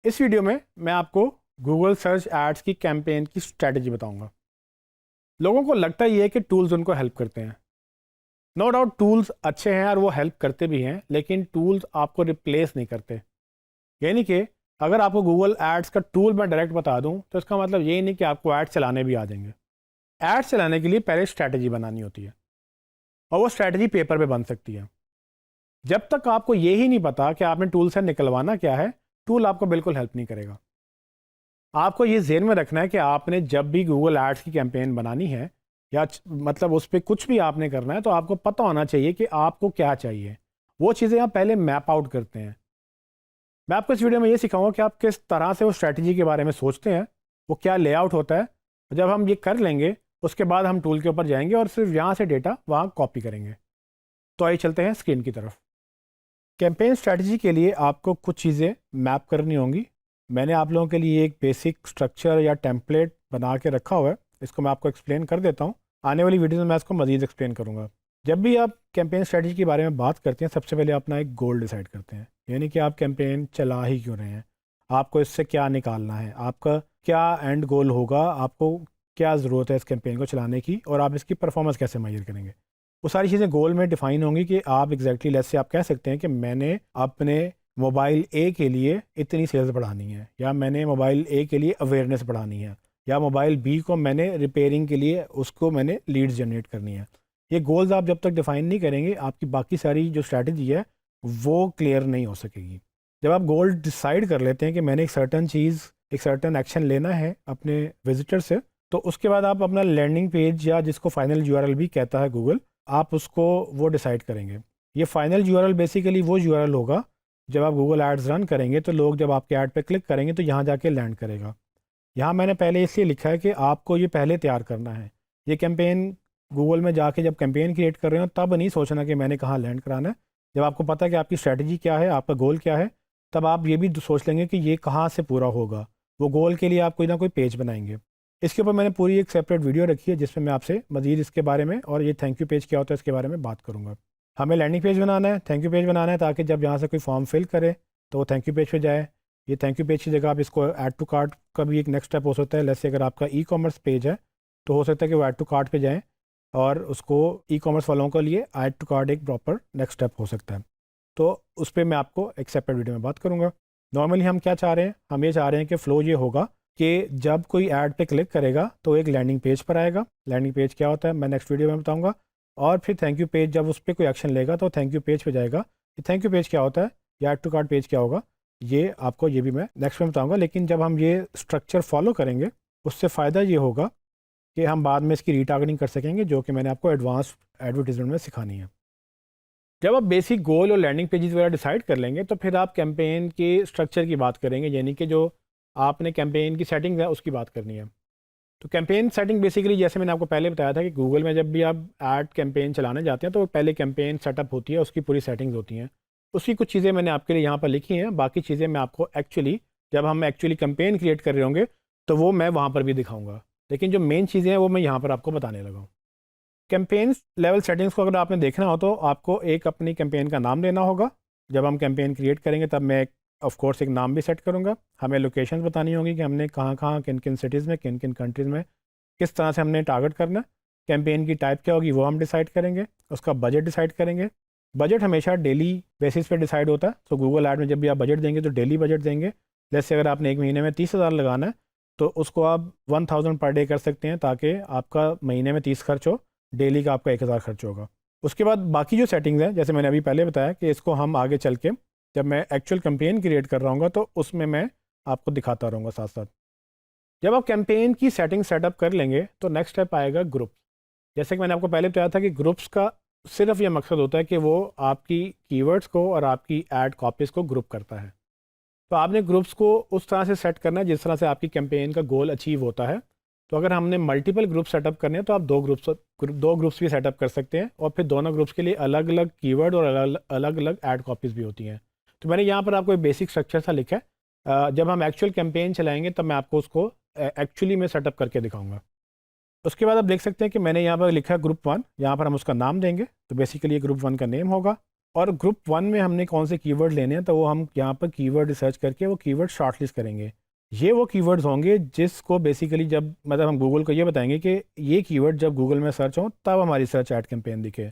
इस वीडियो में मैं आपको गूगल सर्च एड्स की कैंपेन की स्ट्रैटेजी बताऊंगा। लोगों को लगता ही है कि टूल्स उनको हेल्प करते हैं। नो डाउट टूल्स अच्छे हैं और वो हेल्प करते भी हैं, लेकिन टूल्स आपको रिप्लेस नहीं करते। यानी कि अगर आपको गूगल एड्स का टूल मैं डायरेक्ट बता दूं तो इसका मतलब ये नहीं कि आपको एड्स चलाने भी आ जाएंगे। एड्स चलाने के लिए पहले स्ट्रैटेजी बनानी होती है और वो स्ट्रैटेजी पेपर पे बन सकती है। जब तक आपको ये ही नहीं पता कि आपने टूल से निकलवाना क्या है, टूल आपको बिल्कुल हेल्प नहीं करेगा। आपको ये ज़हन में रखना है कि आपने जब भी गूगल एड्स की कैंपेन बनानी है या मतलब उस पर कुछ भी आपने करना है, तो आपको पता होना चाहिए कि आपको क्या चाहिए। वो चीज़ें आप पहले मैप आउट करते हैं। मैं आपको इस वीडियो में ये सिखाऊंगा कि आप किस तरह से वो स्ट्रैटेजी के बारे में सोचते हैं, वो क्या लेआउट होता है। जब हम ये कर लेंगे उसके बाद हम टूल के ऊपर जाएंगे और सिर्फ यहाँ से डेटा वहाँ कॉपी करेंगे। तो आइए चलते हैं स्क्रीन की तरफ। कैंपेन स्ट्रैटेजी के लिए आपको कुछ चीज़ें मैप करनी होंगी। मैंने आप लोगों के लिए एक बेसिक स्ट्रक्चर या टेम्पलेट बना के रखा हुआ है, इसको मैं आपको एक्सप्लेन कर देता हूँ। आने वाली वीडियो में मैं इसको मज़ीद एक्सप्लेन करूँगा। जब भी आप कैंपेन स्ट्रैटेजी के बारे में बात करते हैं, सबसे पहले अपना एक गोल डिसाइड करते हैं, यानी कि आप कैंपेन चला ही क्यों रहे हैं, आपको इससे क्या निकालना है, आपका क्या एंड गोल होगा, आपको क्या ज़रूरत है इस कैंपेन को चलाने की, और आप इसकी परफॉर्मेंस कैसे मेजर करेंगे। वो सारी चीज़ें गोल में डिफाइन होंगी कि आप एग्जैक्टली लेस से आप कह सकते हैं कि मैंने अपने मोबाइल ए के लिए इतनी सेल्स बढ़ानी है, या मैंने मोबाइल ए के लिए अवेयरनेस बढ़ानी है, या मोबाइल बी को मैंने रिपेयरिंग के लिए उसको मैंने लीड्स जनरेट करनी है। ये गोल्स आप जब तक डिफाइन नहीं करेंगे, आपकी बाकी सारी जो स्ट्रैटेजी है वो क्लियर नहीं हो सकेगी। जब आप गोल डिसाइड कर लेते हैं कि मैंने एक सर्टन चीज़, एक सर्टन एक्शन लेना है अपने विजिटर से, तो उसके बाद आप अपना लैंडिंग पेज, या जिसको फाइनल यूआरएल भी कहता है गूगल, आप उसको वो डिसाइड करेंगे। ये फाइनल यूआरएल बेसिकली वो यूआरएल होगा जब आप गूगल एड्स रन करेंगे तो लोग जब आपके ऐड पे क्लिक करेंगे तो यहाँ जाके लैंड करेगा। यहाँ मैंने पहले इसलिए लिखा है कि आपको ये पहले तैयार करना है। ये कैंपेन गूगल में जाके जब कैंपेन क्रिएट कर रहे हो तब नहीं सोचना कि मैंने कहाँ लैंड कराना है। जब आपको पता है कि आपकी स्ट्रैटेजी क्या है, आपका गोल क्या है, तब आप ये भी सोच लेंगे कि ये कहाँ से पूरा होगा। वो गोल के लिए आप कोई ना कोई पेज बनाएंगे। इसके ऊपर मैंने पूरी एक सेपरेट वीडियो रखी है जिसमें मैं आपसे मज़ीद इसके बारे में और ये थैंक यू पेज क्या होता है इसके बारे में बात करूँगा। हमें लैंडिंग पेज बनाना है, थैंक यू पेज बनाना है, ताकि जब यहाँ से कोई फॉर्म फिल करे तो वो थैंक यू पेज पे जाए। ये थैंक यू पेज की जगह आप इसको ऐड टू कार्ट का भी एक नेक्स्ट स्टेप हो सकता है। जैसे अगर आपका ई कॉमर्स पेज है तो हो सकता है कि वो ऐड टू कार्ट पे जाएँ और उसको ई कॉमर्स वालों के लिए ऐड टू कार्ट एक प्रॉपर नेक्स्ट स्टेप हो सकता है। तो उस पर मैं आपको एक सेपरेट वीडियो में बात करूँगा। नॉर्मली हम क्या चाह रहे हैं, हम ये चाह रहे हैं कि फ़्लो ये होगा कि जब कोई ऐड पे क्लिक करेगा तो एक लैंडिंग पेज पर आएगा। लैंडिंग पेज क्या होता है मैं नेक्स्ट वीडियो में बताऊँगा। और फिर थैंक यू पेज, जब उस पर कोई एक्शन लेगा तो थैंक यू पेज पे जाएगा। थैंक यू पेज क्या होता है या ऐड टू कार्ट पेज क्या होगा, ये आपको ये भी मैं नेक्स्ट में बताऊँगा। लेकिन जब हम ये स्ट्रक्चर फॉलो करेंगे उससे फ़ायदा ये होगा कि हम बाद में इसकी रीटारगेटिंग कर सकेंगे, जो कि मैंने आपको एडवांस एडवर्टीजमेंट में सिखानी है। जब आप बेसिक गोल और लैंडिंग पेजेस वगैरह डिसाइड कर लेंगे तो फिर आप कैंपेन के स्ट्रक्चर की बात करेंगे, यानी कि जो आपने कैंपेन की सेटिंग्स है उसकी बात करनी है। तो कैंपेन सेटिंग बेसिकली जैसे मैंने आपको पहले बताया था कि गूगल में जब भी आप ऐड कैंपेन चलाने जाते हैं तो पहले कैंपेन सेटअप होती है, उसकी पूरी सेटिंग्स होती हैं। उसकी कुछ चीज़ें मैंने आपके लिए यहाँ पर लिखी हैं, बाकी चीज़ें मैं आपको एक्चुअली जब हम एक्चुअली कैंपेन क्रिएट कर रहे होंगे तो वो मैं वहाँ पर भी दिखाऊँगा। लेकिन जो मेन चीज़ें हैं वो मैं यहाँ पर आपको बताने लगा हूँ। कैंपेन लेवल सेटिंग्स को अगर आपने देखना हो तो आपको एक अपनी कैंपेन का नाम देना होगा। जब हम कैंपेन क्रिएट करेंगे तब मैं ऑफ कोर्स एक नाम भी सेट करूँगा। हमें लोकेशंस बतानी होगी कि हमने कहाँ कहाँ किन किन सिटीज़ में किन किन कंट्रीज़ में किस तरह से हमने टारगेट करना है। कैंपेन की टाइप क्या होगी वो हम डिसाइड करेंगे। उसका बजट डिसाइड करेंगे। बजट हमेशा डेली बेसिस पे डिसाइड होता है। तो गूगल ऐड में जब भी आप बजट देंगे तो डेली बजट देंगे। जैसे अगर आपने एक महीने में 30,000 लगाना है तो उसको आप 1000 पर डे कर सकते हैं, ताकि आपका महीने में 30 खर्च हो, डेली का आपका 1000 खर्च होगा। उसके बाद बाकी जो सेटिंग्स हैं जैसे मैंने अभी पहले बताया कि इसको हम आगे चल के जब मैं एक्चुअल कैंपेन क्रिएट कर रहा हूँ तो उसमें मैं आपको दिखाता रहूँगा साथ साथ। जब आप कैंपेन की सेटिंग सेटअप कर लेंगे तो नेक्स्ट स्टेप आएगा ग्रुप। जैसे कि मैंने आपको पहले बताया था कि ग्रुप्स का सिर्फ ये मकसद होता है कि वो आपकी कीवर्ड्स को और आपकी ऐड कॉपीज़ को ग्रुप करता है। तो आपने ग्रुप्स को उस तरह से सेट करना है जिस तरह से आपकी कैंपेन का गोल अचीव होता है। तो अगर हमने मल्टीपल ग्रुप सेटअप करने हैं तो आप दो ग्रुप्स भी सेटअप कर सकते हैं, और फिर दोनों ग्रुप्स के लिए अलग अलग कीवर्ड और अलग अलग ऐड कॉपीज़ भी होती हैं। तो मैंने यहाँ पर आपको एक बेसिक स्ट्रक्चर सा लिखा है। जब हम एक्चुअल कैंपेन चलाएंगे तब मैं आपको उसको एक्चुअली में सेटअप करके दिखाऊंगा। उसके बाद आप देख सकते हैं कि मैंने यहाँ पर लिखा है ग्रुप 1, यहाँ पर हम उसका नाम देंगे। तो बेसिकली ये ग्रुप 1 का नेम होगा। और ग्रुप 1 में हमने कौन से कीवर्ड लेने हैं, तो वो हम यहाँ पर कीवर्ड रिसर्च करके वो कीवर्ड शॉर्टलिस्ट करेंगे। ये वो कीवर्ड्स होंगे जिसको बेसिकली जब मतलब हम गूगल को ये बताएंगे कि ये कीवर्ड जब गूगल में सर्च हो तब हमारी सर्च ऐड कैंपेन दिखे।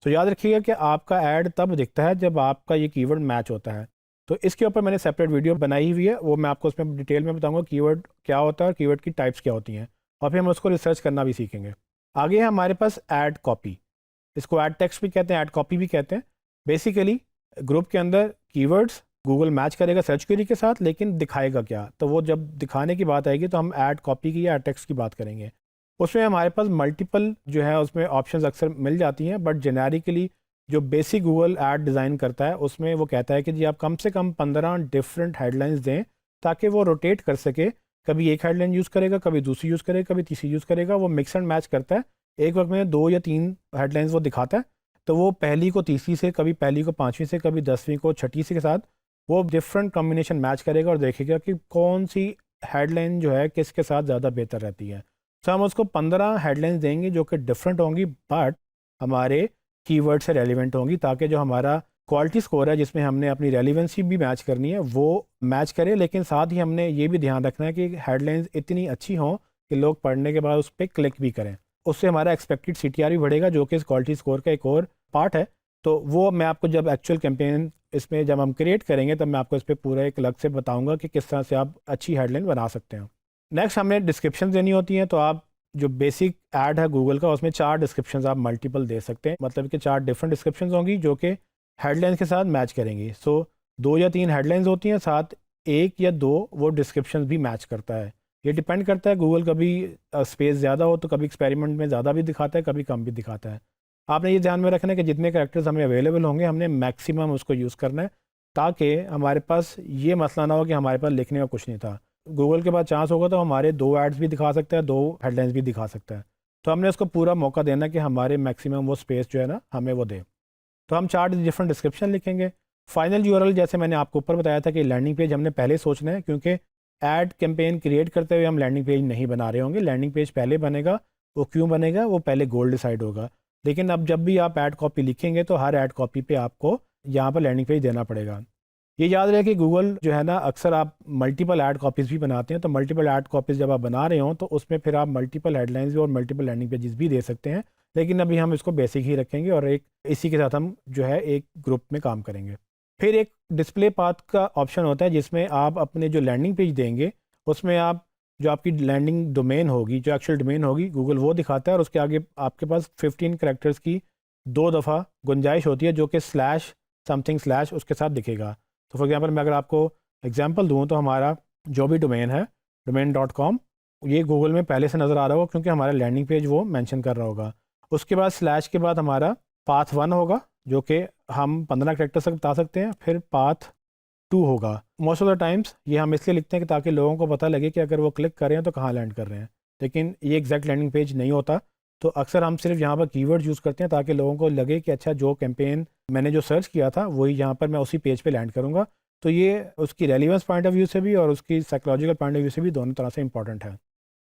तो याद रखिएगा कि आपका ऐड तब दिखता है जब आपका ये कीवर्ड मैच होता है। तो इसके ऊपर मैंने सेपरेट वीडियो बनाई हुई है, वो मैं आपको उसमें डिटेल में बताऊंगा कीवर्ड क्या होता है और कीवर्ड की टाइप्स क्या होती हैं, और फिर हम उसको रिसर्च करना भी सीखेंगे। आगे है हमारे पास ऐड कॉपी, इसको ऐड टेक्स्ट भी कहते हैं, ऐड कॉपी भी कहते हैं। बेसिकली ग्रुप के अंदर कीवर्ड्स गूगल मैच करेगा सर्च क्वेरी के साथ, लेकिन दिखाएगा क्या, तो वो जब दिखाने की बात आएगी तो हम ऐड कॉपी की या ऐड टेक्स्ट की बात करेंगे। उसमें हमारे पास मल्टीपल जो है उसमें ऑप्शंस अक्सर मिल जाती हैं, बट जेनेरिकली जो बेसिक गूगल ऐड डिज़ाइन करता है उसमें वो कहता है कि जी आप कम से कम 15 डिफरेंट हेडलाइंस दें ताकि वो रोटेट कर सके। कभी एक हेडलाइन यूज़ करेगा, कभी दूसरी यूज़ करेगा, कभी तीसरी यूज़ करेगा, वो मिक्स एंड मैच करता है। एक वक्त में 2 या 3 हेडलाइंस वो दिखाता है, तो वो पहली को तीसरी से, कभी पहली को पाँचवीं से, कभी 10वीं को छठी से के साथ वो डिफरेंट कॉम्बिनेशन मैच करेगा और देखेगा कि कौन सी हेडलाइन जो है किसके साथ ज़्यादा बेहतर रहती है। तो हम उसको 15 हेडलाइंस देंगे जो कि डिफरेंट होंगी बट हमारे कीवर्ड से रेलिवेंट होंगी, ताकि जो हमारा क्वालिटी स्कोर है जिसमें हमने अपनी रेलिवेंसी भी मैच करनी है वो मैच करे। लेकिन साथ ही हमने ये भी ध्यान रखना है कि हेडलाइंस इतनी अच्छी हों कि लोग पढ़ने के बाद उस पर क्लिक भी करें। उससे हमारा एक्सपेक्टेड CTR भी बढ़ेगा, जो कि इस क्वालिटी स्कोर का एक और पार्ट है। तो वो मैं आपको जब एक्चुअल कैंपेन इसमें जब हम क्रिएट करेंगे तब मैं आपको इस पर पूरा एक अलग से बताऊंगा कि किस तरह से आप अच्छी हेडलाइन बना सकते हैं। नेक्स्ट हमें डिस्क्रिप्शन देनी होती हैं, तो आप जो बेसिक ऐड है गूगल का उसमें 4 डिस्क्रिप्शन आप मल्टीपल दे सकते हैं, मतलब कि 4 डिफरेंट डिस्क्रिप्शन होंगी जो कि हेडलाइंस के साथ मैच करेंगी। सो 2 या 3 हेडलाइंस होती हैं, साथ 1 या 2 वो डिस्क्रिप्शन भी मैच करता है। ये डिपेंड करता है, गूगल कभी स्पेस ज़्यादा हो तो कभी एक्सपेरिमेंट में ज़्यादा भी दिखाता है, कभी कम भी दिखाता है। आपने ये ध्यान में रखना है कि जितने कैरेक्टर्स हमें अवेलेबल होंगे हमने मैक्सिमम उसको यूज़ करना है, ताकि हमारे पास ये मसला ना हो कि हमारे पास लिखने का कुछ नहीं था। गूगल के पास चांस होगा तो हमारे 2 एड्स भी दिखा सकता है, 2 हेडलाइंस भी दिखा सकता है। तो हमने उसको पूरा मौका देना कि हमारे मैक्सिमम वो स्पेस जो है ना हमें वो दे। तो हम 4 डिफरेंट डिस्क्रिप्शन लिखेंगे। फाइनल URL जैसे मैंने आपको ऊपर बताया था कि लैंडिंग पेज हमने पहले सोचना है, क्योंकि ऐड कैंपेन क्रिएट करते हुए हम लैंडिंग पेज नहीं बना रहे होंगे। लैंडिंग पेज पहले बनेगा, वो क्यों बनेगा वो पहले गोल डिसाइड होगा। लेकिन अब जब भी आप ऐड कॉपी लिखेंगे तो हर ऐड कॉपी पे आपको यहाँ पर लैंडिंग पेज देना पड़ेगा। ये याद रहे कि गूगल जो है ना अक्सर आप मल्टीपल ऐड कॉपीज़ भी बनाते हैं, तो मल्टीपल ऐड कॉपीज़ जब आप बना रहे हो तो उसमें फिर आप मल्टीपल हेडलाइंस भी और मल्टीपल लैंडिंग पेजेस भी दे सकते हैं। लेकिन अभी हम इसको बेसिक ही रखेंगे और एक इसी के साथ हम जो है एक ग्रुप में काम करेंगे। फिर एक डिस्प्ले पाथ का ऑप्शन होता है जिसमें आप अपने जो लैंडिंग पेज देंगे उसमें आप जो आपकी लैंडिंग डोमेन होगी, जो एक्चुअल डोमेन होगी, गूगल वो दिखाता है और उसके आगे आपके पास 15 कैरेक्टर्स की 2 दफ़ा गुंजाइश होती है जो कि स्लैश समथिंग स्लैश उसके साथ दिखेगा। तो फॉर एग्जांपल मैं अगर आपको एग्जांपल दूं तो हमारा जो भी डोमेन है domain.com ये गूगल में पहले से नज़र आ रहा होगा क्योंकि हमारा लैंडिंग पेज वो मेंशन कर रहा होगा। उसके बाद स्लैश के बाद हमारा पाथ 1 होगा जो कि हम 15 कैरेक्टर्स तक बता सकते हैं, फिर पाथ 2 होगा। मोस्ट ऑफ द टाइम्स ये हम इसलिए लिखते हैं कि ताकि लोगों को पता लगे कि अगर वो क्लिक कर रहे हैं तो कहाँ लैंड कर रहे हैं, लेकिन ये एग्जैक्ट लैंडिंग पेज नहीं होता। तो अक्सर हम सिर्फ यहाँ पर कीवर्ड यूज़ करते हैं ताकि लोगों को लगे कि अच्छा जो कैंपेन मैंने जो सर्च किया था वही यहाँ पर मैं उसी पेज पे लैंड करूँगा। तो ये उसकी रेलिवेंस पॉइंट ऑफ व्यू से भी और उसकी साइकोलॉजिकल पॉइंट ऑफ व्यू से भी दोनों तरह से इंपॉर्टेंट है।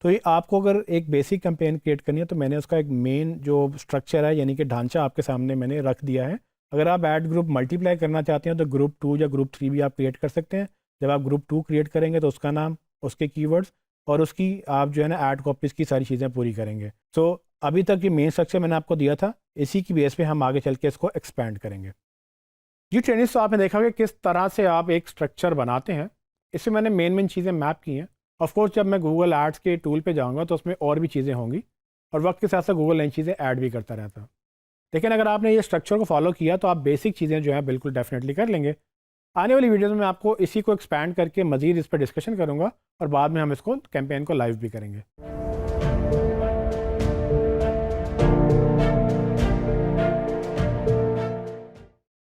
तो ये आपको अगर एक बेसिक कैंपेन क्रिएट करनी है तो मैंने उसका एक मेन जो स्ट्रक्चर है यानी कि ढांचा आपके सामने मैंने रख दिया है। अगर आप ऐड ग्रुप मल्टीप्लाई करना चाहते हैं तो ग्रुप 2 या ग्रुप 3 भी आप क्रिएट कर सकते हैं। जब आप ग्रुप 2 क्रिएट करेंगे तो उसका नाम, उसके कीवर्ड्स और उसकी आप जो है ना ऐड कॉपीज़ की सारी चीज़ें पूरी करेंगे। तो अभी तक ये मेन स्ट्रक्चर मैंने आपको दिया था, इसी की बेस पे हम आगे चल के इसको एक्सपैंड करेंगे। जी ट्रेनिंग्स तो आपने देखा कि किस तरह से आप एक स्ट्रक्चर बनाते हैं, इसमें मैंने मेन चीज़ें मैप की हैं। ऑफकोर्स जब मैं गूगल एड्स के टूल पे जाऊंगा तो उसमें और भी चीज़ें होंगी और वक्त के साथ साथ गूगल नई चीज़ें ऐड भी करता रहता है। लेकिन अगर आपने ये स्ट्रक्चर को फॉलो किया तो आप बेसिक चीज़ें जो है बिल्कुल डेफिनेटली कर लेंगे। आने वाली वीडियोज़ में आपको इसी को एक्सपैंड करके मज़ीद इस पर डिस्कशन करूँगा और बाद में हम इसको कैंपेन को लाइव भी करेंगे।